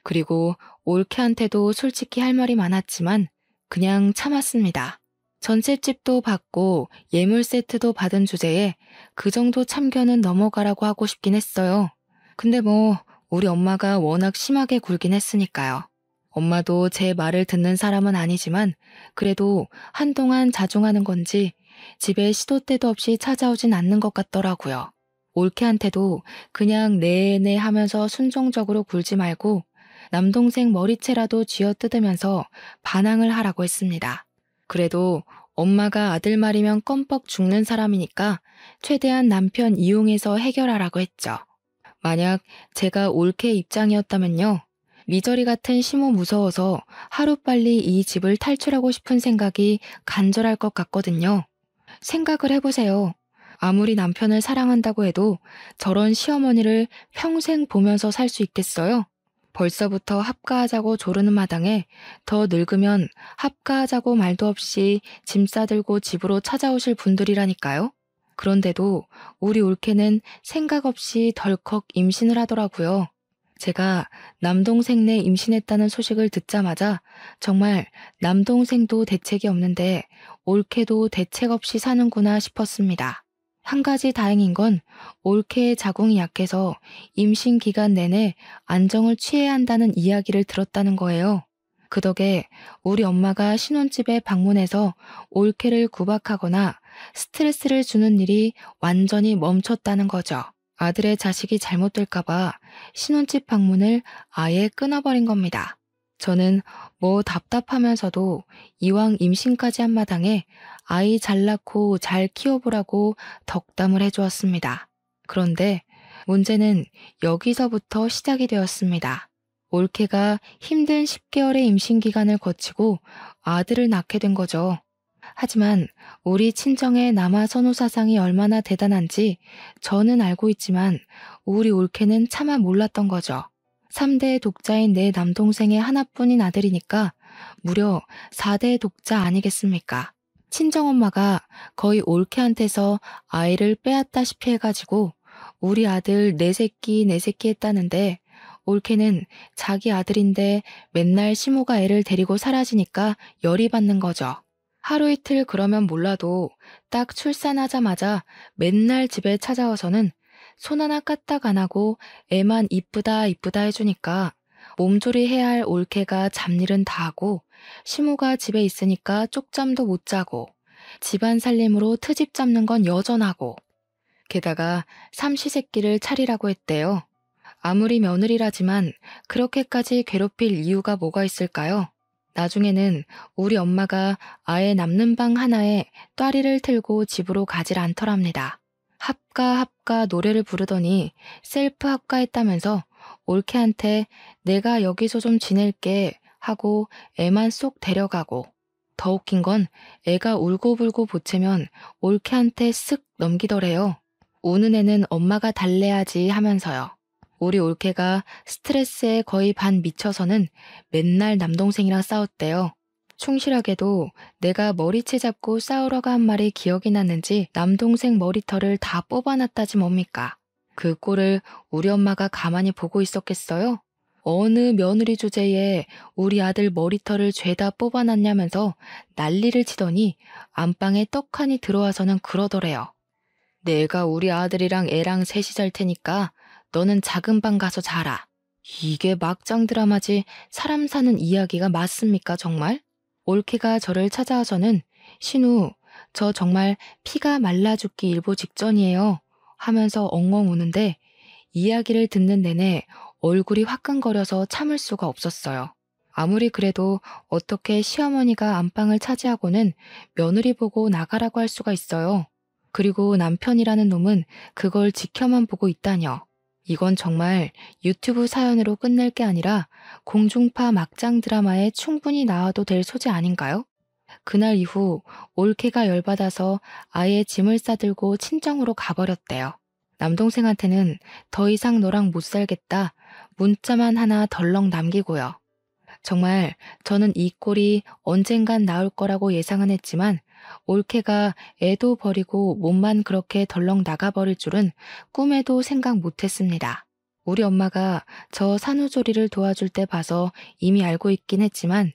그리고 올케한테도 솔직히 할 말이 많았지만 그냥 참았습니다. 전셋집도 받고 예물 세트도 받은 주제에 그 정도 참견은 넘어가라고 하고 싶긴 했어요. 근데 뭐 우리 엄마가 워낙 심하게 굴긴 했으니까요. 엄마도 제 말을 듣는 사람은 아니지만 그래도 한동안 자중하는 건지 집에 시도 때도 없이 찾아오진 않는 것 같더라고요. 올케한테도 그냥 네네 하면서 순종적으로 굴지 말고 남동생 머리채라도 쥐어뜯으면서 반항을 하라고 했습니다. 그래도 엄마가 아들 말이면 껌뻑 죽는 사람이니까 최대한 남편 이용해서 해결하라고 했죠. 만약 제가 올케 입장이었다면요. 미저리 같은 시모 무서워서 하루빨리 이 집을 탈출하고 싶은 생각이 간절할 것 같거든요. 생각을 해보세요. 아무리 남편을 사랑한다고 해도 저런 시어머니를 평생 보면서 살 수 있겠어요? 벌써부터 합가하자고 조르는 마당에 더 늙으면 합가하자고 말도 없이 짐 싸들고 집으로 찾아오실 분들이라니까요. 그런데도 우리 올케는 생각 없이 덜컥 임신을 하더라고요. 제가 남동생네 임신했다는 소식을 듣자마자 정말 남동생도 대책이 없는데 올케도 대책 없이 사는구나 싶었습니다. 한 가지 다행인 건 올케의 자궁이 약해서 임신 기간 내내 안정을 취해야 한다는 이야기를 들었다는 거예요. 그 덕에 우리 엄마가 신혼집에 방문해서 올케를 구박하거나 스트레스를 주는 일이 완전히 멈췄다는 거죠. 아들의 자식이 잘못될까봐 신혼집 방문을 아예 끊어버린 겁니다. 저는 뭐 답답하면서도 이왕 임신까지 한 마당에 아이 잘 낳고 잘 키워보라고 덕담을 해주었습니다. 그런데 문제는 여기서부터 시작이 되었습니다. 올케가 힘든 10개월의 임신 기간을 거치고 아들을 낳게 된 거죠. 하지만 우리 친정의 남아 선호 사상이 얼마나 대단한지 저는 알고 있지만 우리 올케는 차마 몰랐던 거죠. 3대 독자인 내 남동생의 하나뿐인 아들이니까 무려 4대 독자 아니겠습니까? 친정엄마가 거의 올케한테서 아이를 빼앗다시피 해가지고 우리 아들 내 새끼 했다는데 올케는 자기 아들인데 맨날 시모가 애를 데리고 사라지니까 열이 받는 거죠. 하루 이틀 그러면 몰라도 딱 출산하자마자 맨날 집에 찾아와서는 손 하나 까딱 안 하고 애만 이쁘다 해주니까 몸조리 해야 할 올케가 잡일은 다 하고 시모가 집에 있으니까 쪽잠도 못 자고 집안 살림으로 트집 잡는 건 여전하고 게다가 삼시세끼를 차리라고 했대요. 아무리 며느리라지만 그렇게까지 괴롭힐 이유가 뭐가 있을까요? 나중에는 우리 엄마가 아예 남는 방 하나에 또아리를 틀고 집으로 가질 않더랍니다. 합가 노래를 부르더니 셀프 합가했다면서 올케한테 내가 여기서 좀 지낼게 하고 애만 쏙 데려가고 더 웃긴 건 애가 울고불고 보채면 올케한테 쓱 넘기더래요. 우는 애는 엄마가 달래야지 하면서요. 우리 올케가 스트레스에 거의 반 미쳐서는 맨날 남동생이랑 싸웠대요. 충실하게도 내가 머리채 잡고 싸우러가 한 말이 기억이 났는지 남동생 머리털을 다 뽑아놨다지 뭡니까? 그 꼴을 우리 엄마가 가만히 보고 있었겠어요? 어느 며느리 주제에 우리 아들 머리털을 죄다 뽑아놨냐면서 난리를 치더니 안방에 떡하니 들어와서는 그러더래요. 내가 우리 아들이랑 애랑 셋이 잘 테니까 너는 작은 방 가서 자라. 이게 막장 드라마지 사람 사는 이야기가 맞습니까 정말? 올케가 저를 찾아와서는 신우, 저 정말 피가 말라 죽기 일보 직전이에요 하면서 엉엉 우는데 이야기를 듣는 내내 얼굴이 화끈거려서 참을 수가 없었어요. 아무리 그래도 어떻게 시어머니가 안방을 차지하고는 며느리 보고 나가라고 할 수가 있어요. 그리고 남편이라는 놈은 그걸 지켜만 보고 있다뇨. 이건 정말 유튜브 사연으로 끝낼 게 아니라 공중파 막장 드라마에 충분히 나와도 될 소재 아닌가요? 그날 이후 올케가 열받아서 아예 짐을 싸들고 친정으로 가버렸대요. 남동생한테는 더 이상 너랑 못 살겠다 문자만 하나 덜렁 남기고요. 정말 저는 이 꼴이 언젠간 나올 거라고 예상은 했지만 올케가 애도 버리고 몸만 그렇게 덜렁 나가버릴 줄은 꿈에도 생각 못했습니다. 우리 엄마가 저 산후조리를 도와줄 때 봐서 이미 알고 있긴 했지만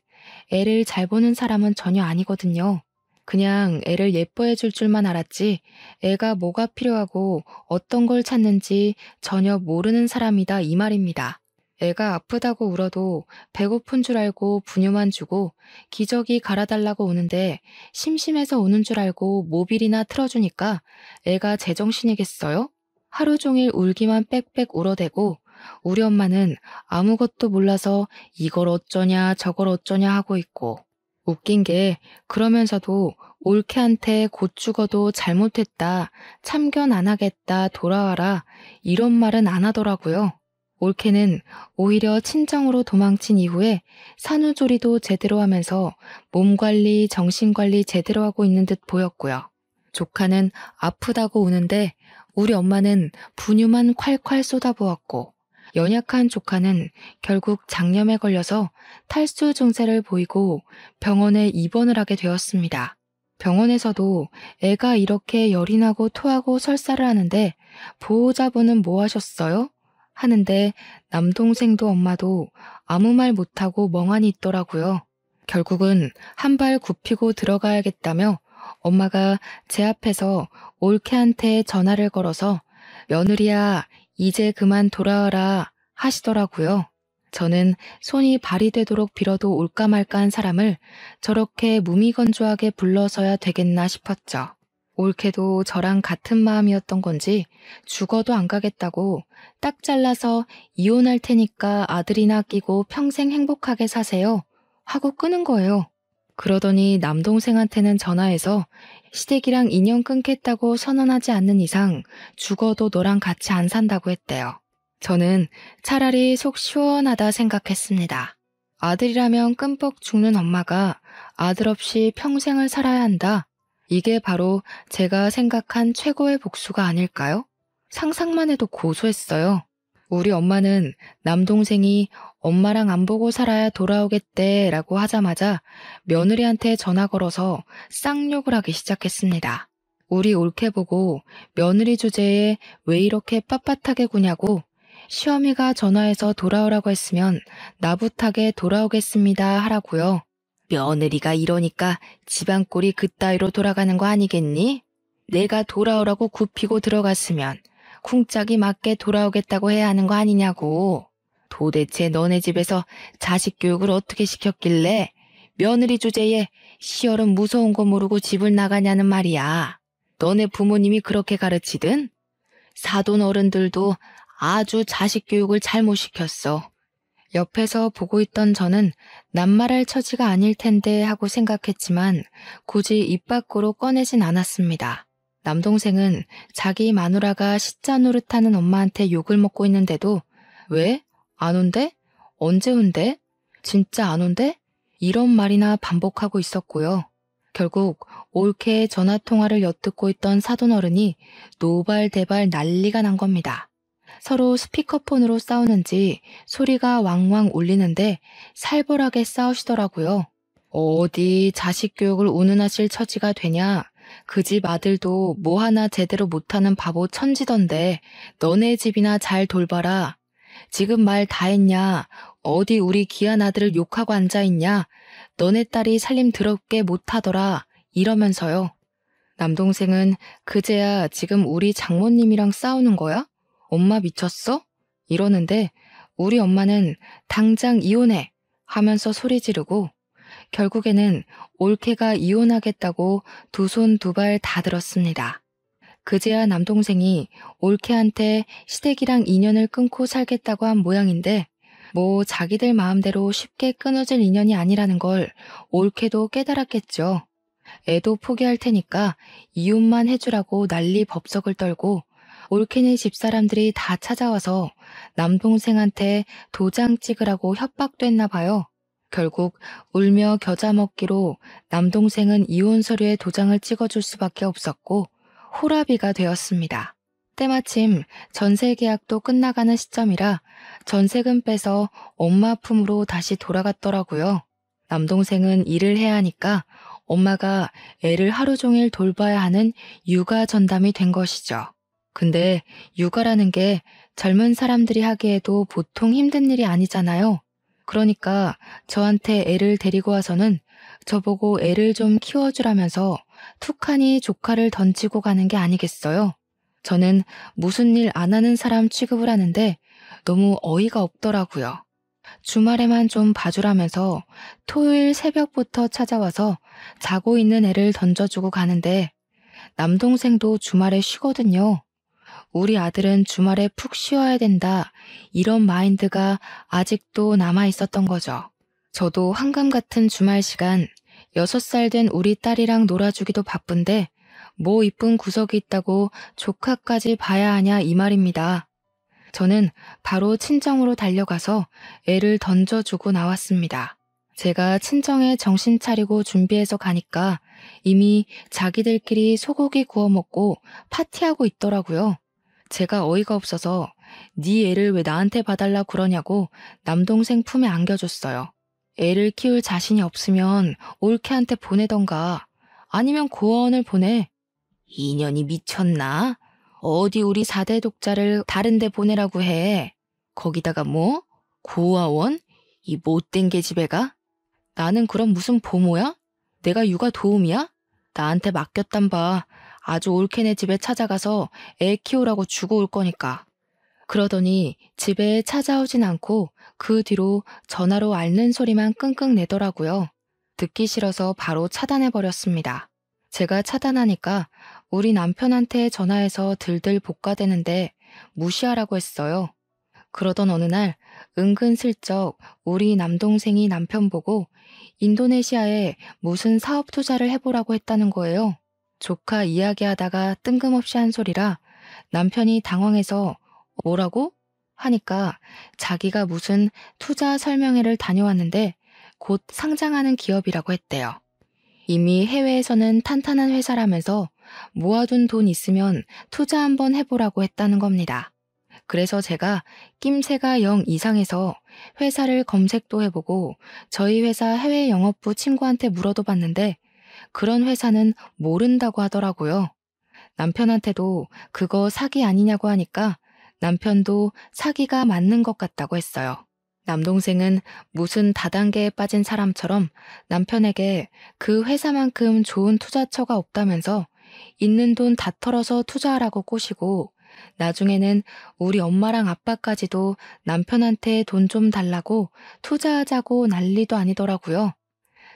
애를 잘 보는 사람은 전혀 아니거든요. 그냥 애를 예뻐해 줄 줄만 알았지 애가 뭐가 필요하고 어떤 걸 찾는지 전혀 모르는 사람이다 이 말입니다. 애가 아프다고 울어도 배고픈 줄 알고 분유만 주고 기저귀 갈아달라고 우는데 심심해서 우는 줄 알고 모빌이나 틀어주니까 애가 제정신이겠어요? 하루 종일 울기만 빽빽 울어대고 우리 엄마는 아무것도 몰라서 이걸 어쩌냐 저걸 어쩌냐 하고 있고 웃긴 게 그러면서도 올케한테 곧 죽어도 잘못했다, 참견 안 하겠다, 돌아와라 이런 말은 안 하더라고요. 올케는 오히려 친정으로 도망친 이후에 산후조리도 제대로 하면서 몸관리, 정신관리 제대로 하고 있는 듯 보였고요. 조카는 아프다고 우는데 우리 엄마는 분유만 콸콸 쏟아부었고 연약한 조카는 결국 장염에 걸려서 탈수 증세를 보이고 병원에 입원을 하게 되었습니다. 병원에서도 애가 이렇게 열이 나고 토하고 설사를 하는데 보호자분은 뭐 하셨어요? 하는데 남동생도 엄마도 아무 말 못하고 멍하니 있더라고요. 결국은 한 발 굽히고 들어가야겠다며 엄마가 제 앞에서 올케한테 전화를 걸어서 며느리야, 이제 그만 돌아와라 하시더라고요. 저는 손이 발이 되도록 빌어도 올까 말까 한 사람을 저렇게 무미건조하게 불러서야 되겠나 싶었죠. 올케도 저랑 같은 마음이었던 건지 죽어도 안 가겠다고 딱 잘라서 이혼할 테니까 아들이나 끼고 평생 행복하게 사세요 하고 끄는 거예요. 그러더니 남동생한테는 전화해서 시댁이랑 인연 끊겠다고 선언하지 않는 이상 죽어도 너랑 같이 안 산다고 했대요. 저는 차라리 속 시원하다 생각했습니다. 아들이라면 끔뻑 죽는 엄마가 아들 없이 평생을 살아야 한다. 이게 바로 제가 생각한 최고의 복수가 아닐까요? 상상만 해도 고소했어요. 우리 엄마는 남동생이 엄마랑 안 보고 살아야 돌아오겠대 라고 하자마자 며느리한테 전화 걸어서 쌍욕을 하기 시작했습니다. 우리 올케 보고 며느리 주제에 왜 이렇게 빳빳하게 구냐고 시어미가 전화해서 돌아오라고 했으면 나부탁에 돌아오겠습니다 하라고요. 며느리가 이러니까 집안 꼴이 그따위로 돌아가는 거 아니겠니? 내가 돌아오라고 굽히고 들어갔으면 쿵짝이 맞게 돌아오겠다고 해야 하는 거 아니냐고. 도대체 너네 집에서 자식 교육을 어떻게 시켰길래 며느리 주제에 시어른 무서운 거 모르고 집을 나가냐는 말이야. 너네 부모님이 그렇게 가르치든? 사돈 어른들도 아주 자식 교육을 잘못 시켰어. 옆에서 보고 있던 저는 낱말할 처지가 아닐 텐데 하고 생각했지만 굳이 입 밖으로 꺼내진 않았습니다. 남동생은 자기 마누라가 시자 노릇하는 엄마한테 욕을 먹고 있는데도 왜? 안 온대? 언제 온대? 진짜 안 온대? 이런 말이나 반복하고 있었고요. 결국 올케의 전화통화를 엿듣고 있던 사돈어른이 노발대발 난리가 난 겁니다. 서로 스피커폰으로 싸우는지 소리가 왕왕 울리는데 살벌하게 싸우시더라고요. 어디 자식 교육을 운운하실 처지가 되냐? 그 집 아들도 뭐 하나 제대로 못하는 바보 천지던데 너네 집이나 잘 돌봐라. 지금 말 다 했냐? 어디 우리 귀한 아들을 욕하고 앉아있냐? 너네 딸이 살림 더럽게 못하더라. 이러면서요. 남동생은 그제야 지금 우리 장모님이랑 싸우는 거야? 엄마 미쳤어? 이러는데 우리 엄마는 당장 이혼해 하면서 소리 지르고 결국에는 올케가 이혼하겠다고 두 손 두 발 다 들었습니다. 그제야 남동생이 올케한테 시댁이랑 인연을 끊고 살겠다고 한 모양인데 뭐 자기들 마음대로 쉽게 끊어질 인연이 아니라는 걸 올케도 깨달았겠죠. 애도 포기할 테니까 이혼만 해주라고 난리 법석을 떨고 올케네 집사람들이 다 찾아와서 남동생한테 도장 찍으라고 협박도 했나 봐요. 결국 울며 겨자 먹기로 남동생은 이혼 서류에 도장을 찍어줄 수밖에 없었고 호라비가 되었습니다. 때마침 전세 계약도 끝나가는 시점이라 전세금 빼서 엄마 품으로 다시 돌아갔더라고요. 남동생은 일을 해야 하니까 엄마가 애를 하루 종일 돌봐야 하는 육아 전담이 된 것이죠. 근데 육아라는 게 젊은 사람들이 하기에도 보통 힘든 일이 아니잖아요. 그러니까 저한테 애를 데리고 와서는 저보고 애를 좀 키워주라면서 툭하니 조카를 던지고 가는 게 아니겠어요. 저는 무슨 일 안 하는 사람 취급을 하는데 너무 어이가 없더라고요. 주말에만 좀 봐주라면서 토요일 새벽부터 찾아와서 자고 있는 애를 던져주고 가는데 남동생도 주말에 쉬거든요. 우리 아들은 주말에 푹 쉬어야 된다. 이런 마인드가 아직도 남아 있었던 거죠. 저도 황금 같은 주말 시간 6살 된 우리 딸이랑 놀아주기도 바쁜데 뭐 이쁜 구석이 있다고 조카까지 봐야 하냐 이 말입니다. 저는 바로 친정으로 달려가서 애를 던져주고 나왔습니다. 제가 친정에 정신 차리고 준비해서 가니까 이미 자기들끼리 소고기 구워 먹고 파티하고 있더라고요. 제가 어이가 없어서 네 애를 왜 나한테 봐달라 그러냐고 남동생 품에 안겨줬어요. 애를 키울 자신이 없으면 올케한테 보내던가 아니면 고아원을 보내. 이년이 미쳤나? 어디 우리 4대 독자를 다른 데 보내라고 해. 거기다가 뭐? 고아원? 이 못된 계집애가? 나는 그럼 무슨 보모야? 내가 육아 도우미야? 나한테 맡겼단 바. 아주 올케네 집에 찾아가서 애 키우라고 주고 올 거니까. 그러더니 집에 찾아오진 않고 그 뒤로 전화로 앓는 소리만 끙끙 내더라고요. 듣기 싫어서 바로 차단해버렸습니다. 제가 차단하니까 우리 남편한테 전화해서 들들 볶아대는데 무시하라고 했어요. 그러던 어느 날 은근슬쩍 우리 남동생이 남편 보고 인도네시아에 무슨 사업 투자를 해보라고 했다는 거예요. 조카 이야기하다가 뜬금없이 한 소리라 남편이 당황해서 뭐라고? 하니까 자기가 무슨 투자 설명회를 다녀왔는데 곧 상장하는 기업이라고 했대요. 이미 해외에서는 탄탄한 회사라면서 모아둔 돈 있으면 투자 한번 해보라고 했다는 겁니다. 그래서 제가 낌새가 0 이상해서 회사를 검색도 해보고 저희 회사 해외 영업부 친구한테 물어도 봤는데 그런 회사는 모른다고 하더라고요. 남편한테도 그거 사기 아니냐고 하니까 남편도 사기가 맞는 것 같다고 했어요. 남동생은 무슨 다단계에 빠진 사람처럼 남편에게 그 회사만큼 좋은 투자처가 없다면서 있는 돈 다 털어서 투자하라고 꼬시고 나중에는 우리 엄마랑 아빠까지도 남편한테 돈 좀 달라고 투자하자고 난리도 아니더라고요.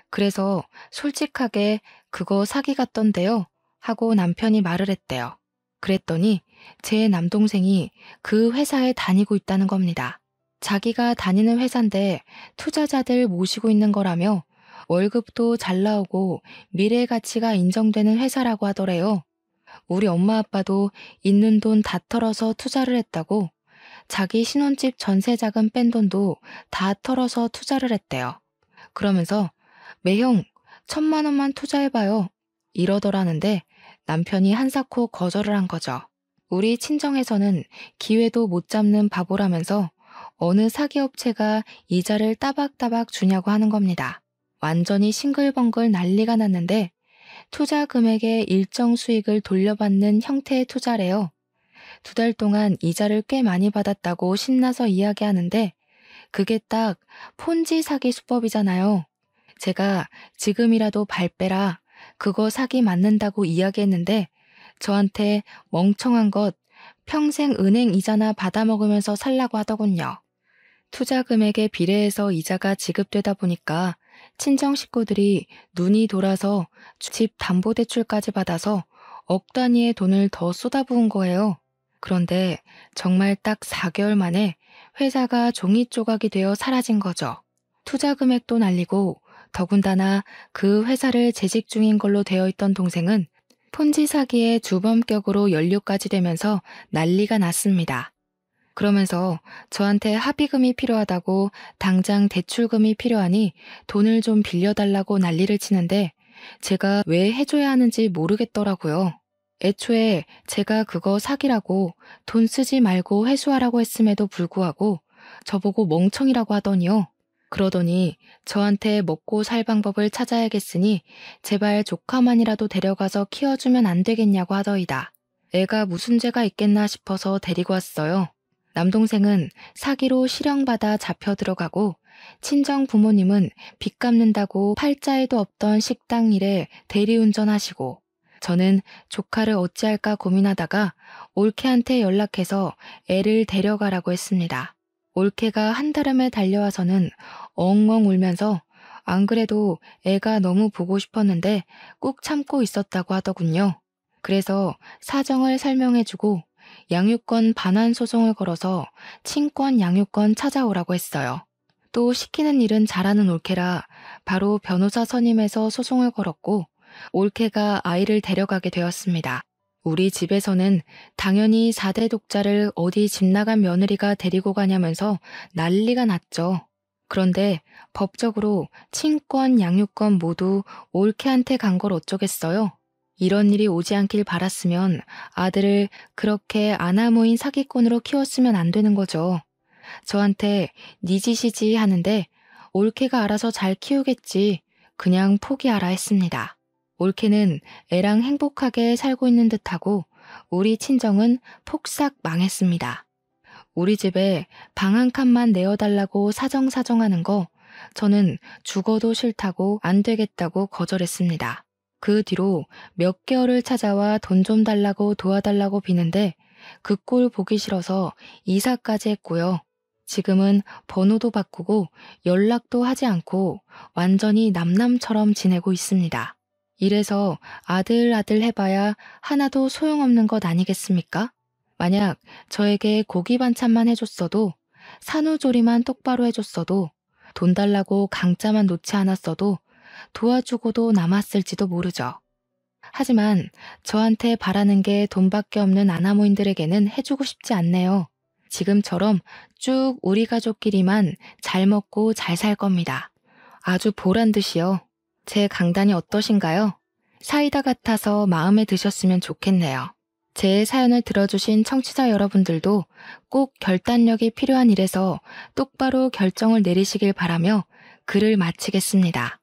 그래서 솔직하게 그거 사기 같던데요 하고 남편이 말을 했대요. 그랬더니 제 남동생이 그 회사에 다니고 있다는 겁니다. 자기가 다니는 회사인데 투자자들 모시고 있는 거라며 월급도 잘 나오고 미래 가치가 인정되는 회사라고 하더래요. 우리 엄마 아빠도 있는 돈 다 털어서 투자를 했다고 자기 신혼집 전세 자금 뺀 돈도 다 털어서 투자를 했대요. 그러면서 매형 1,000만 원만 투자해봐요 이러더라는데 남편이 한사코 거절을 한 거죠. 우리 친정에서는 기회도 못 잡는 바보라면서 어느 사기업체가 이자를 따박따박 주냐고 하는 겁니다. 완전히 싱글벙글 난리가 났는데 투자 금액의 일정 수익을 돌려받는 형태의 투자래요. 2달 동안 이자를 꽤 많이 받았다고 신나서 이야기하는데 그게 딱 폰지 사기 수법이잖아요. 제가 지금이라도 발 빼라, 그거 사기 맞는다고 이야기했는데 저한테 멍청한 것 평생 은행 이자나 받아먹으면서 살라고 하더군요. 투자 금액에 비례해서 이자가 지급되다 보니까 친정 식구들이 눈이 돌아서 집 담보대출까지 받아서 억 단위의 돈을 더 쏟아부은 거예요. 그런데 정말 딱 4개월 만에 회사가 종이 조각이 되어 사라진 거죠. 투자 금액도 날리고 더군다나 그 회사를 재직 중인 걸로 되어 있던 동생은 폰지 사기에 주범격으로 연루까지 되면서 난리가 났습니다. 그러면서 저한테 합의금이 필요하다고 당장 대출금이 필요하니 돈을 좀 빌려달라고 난리를 치는데 제가 왜 해줘야 하는지 모르겠더라고요. 애초에 제가 그거 사기라고 돈 쓰지 말고 회수하라고 했음에도 불구하고 저보고 멍청이라고 하더니요. 그러더니 저한테 먹고 살 방법을 찾아야겠으니 제발 조카만이라도 데려가서 키워주면 안 되겠냐고 하더이다. 애가 무슨 죄가 있겠나 싶어서 데리고 왔어요. 남동생은 사기로 실형받아 잡혀 들어가고 친정 부모님은 빚 갚는다고 팔자에도 없던 식당 일에 대리운전하시고 저는 조카를 어찌할까 고민하다가 올케한테 연락해서 애를 데려가라고 했습니다. 올케가 한달음에 달려와서는 엉엉 울면서 안 그래도 애가 너무 보고 싶었는데 꾹 참고 있었다고 하더군요. 그래서 사정을 설명해주고 양육권 반환 소송을 걸어서 친권 양육권 찾아오라고 했어요. 또 시키는 일은 잘하는 올케라 바로 변호사 선임해서 소송을 걸었고 올케가 아이를 데려가게 되었습니다. 우리 집에서는 당연히 4대 독자를 어디 집 나간 며느리가 데리고 가냐면서 난리가 났죠. 그런데 법적으로 친권, 양육권 모두 올케한테 간 걸 어쩌겠어요. 이런 일이 오지 않길 바랐으면 아들을 그렇게 아나무인 사기꾼으로 키웠으면 안 되는 거죠. 저한테 네 짓이지 하는데 올케가 알아서 잘 키우겠지. 그냥 포기하라 했습니다. 올케는 애랑 행복하게 살고 있는 듯하고 우리 친정은 폭삭 망했습니다. 우리 집에 방 한 칸만 내어달라고 사정사정하는 거 저는 죽어도 싫다고 안 되겠다고 거절했습니다. 그 뒤로 몇 개월을 찾아와 돈 좀 달라고 도와달라고 비는데 그 꼴 보기 싫어서 이사까지 했고요. 지금은 번호도 바꾸고 연락도 하지 않고 완전히 남남처럼 지내고 있습니다. 이래서 아들 해봐야 하나도 소용없는 것 아니겠습니까? 만약 저에게 고기 반찬만 해줬어도, 산후조리만 똑바로 해줬어도, 돈 달라고 강짜만 놓지 않았어도 도와주고도 남았을지도 모르죠. 하지만 저한테 바라는 게 돈밖에 없는 아나모인들에게는 해주고 싶지 않네요. 지금처럼 쭉 우리 가족끼리만 잘 먹고 잘 살 겁니다. 아주 보란 듯이요. 제 강단이 어떠신가요? 사이다 같아서 마음에 드셨으면 좋겠네요. 제 사연을 들어주신 청취자 여러분들도 꼭 결단력이 필요한 일에서 똑바로 결정을 내리시길 바라며 글을 마치겠습니다.